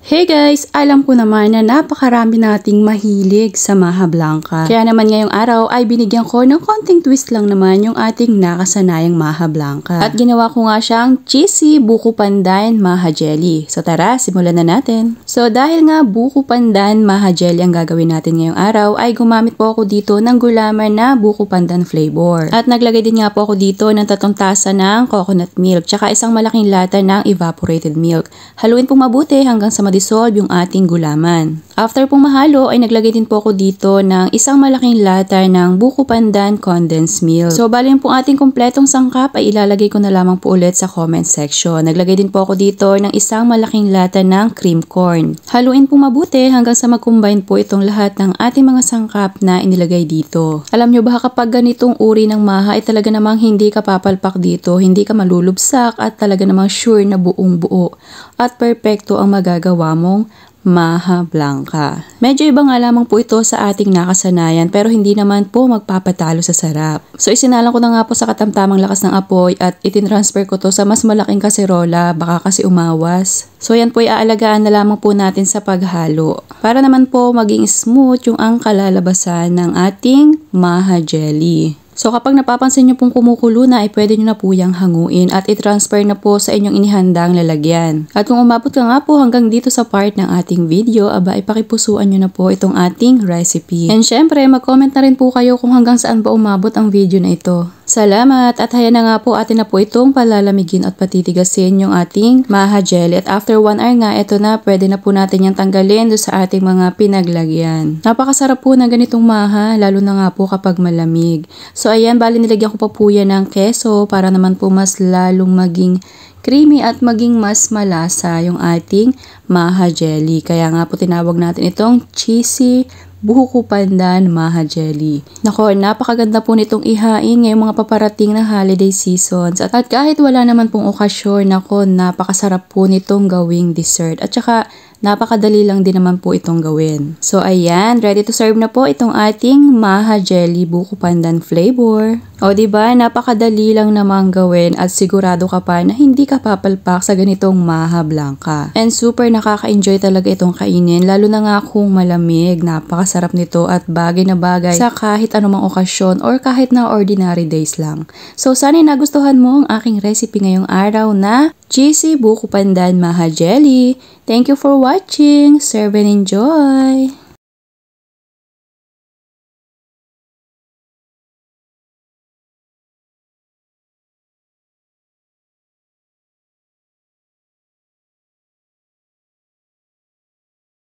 Hey guys! Alam ko naman na napakarami nating mahilig sa Maha Blanca. Kaya naman ngayong araw ay binigyan ko ng konting twist lang naman yung ating nakasanayang Maha Blanca. At ginawa ko nga siyang cheesy buko pandan Maha Jelly. So tara, simulan na natin. So dahil nga buko pandan Maha Jelly ang gagawin natin ngayong araw ay gumamit po ako dito ng gulaman na buko pandan flavor. At naglagay din nga po ako dito ng 3 tasa ng coconut milk tsaka isang malaking lata ng evaporated milk. Haluin pong mabuti hanggang sa dissolve yung ating gulaman. After pong mahalo ay naglagay din po ako dito ng isang malaking lata ng buko pandan condensed milk. So bali yung pong ating kumpletong sangkap ay ilalagay ko na lamang po ulit sa comment section. Naglagay din po ako dito ng isang malaking lata ng cream corn. Haluin pong mabuti hanggang sa mag-combine po itong lahat ng ating mga sangkap na inilagay dito. Alam nyo ba kapag ganitong uri ng maha ay talaga namang hindi ka papalpak dito, hindi ka malulubsak at talaga namang sure na buong buo at perfecto ang magagawa mong Maha Blanca. Medyo iba nga lamang po ito sa ating nakasanayan pero hindi naman po magpapatalo sa sarap. So isinalang ko na nga po sa katamtamang lakas ng apoy at itinransfer ko to sa mas malaking kaserola baka kasi umawas. So yan po iaalagaan na lamang po natin sa paghalo para naman po maging smooth yung ang kalalabasan ng ating Maha Jelly. So kapag napapansin nyo pong kumukulo na ay pwede nyo na po yung hanguin at i-transfer na po sa inyong inihandang lalagyan. At kung umabot ka nga po hanggang dito sa part ng ating video, aba ipakipusuan nyo na po itong ating recipe. And syempre mag-comment na rin po kayo kung hanggang saan ba umabot ang video na ito. Salamat at haya na nga po atin na po itong palalamigin at patitigasin yung ating Maha Jelly at after 1 hour nga ito na pwede na po natin yung tanggalin doon sa ating mga pinaglagyan. Napakasarap po ng ganitong maha lalo na nga po kapag malamig. So ayan, bali nilagyan ko pa po yan ng keso para naman po mas lalong maging creamy at maging mas malasa yung ating Maha Jelly. Kaya nga po tinawag natin itong cheesy buko pandan Maha Jelly. Nako, napakaganda po nitong ihain ngayong mga paparating na holiday seasons. At kahit wala naman pong okasyon, nako, napakasarap po nitong gawing dessert. At saka, napakadali lang din naman po itong gawin. So ayan, ready to serve na po itong ating Maha Jelly buko pandan flavor. O diba, napakadali lang namang gawin at sigurado ka pa na hindi ka papalpak sa ganitong Maha Blanca. And super nakaka-enjoy talaga itong kainin, lalo na nga kung malamig. Napakasarap nito at bagay na bagay sa kahit anumang okasyon or kahit na ordinary days lang. So sana nagustuhan mo ang aking recipe ngayong araw na cheesy buko pandan Maha Jelly. Thank you for watching. Serve and enjoy!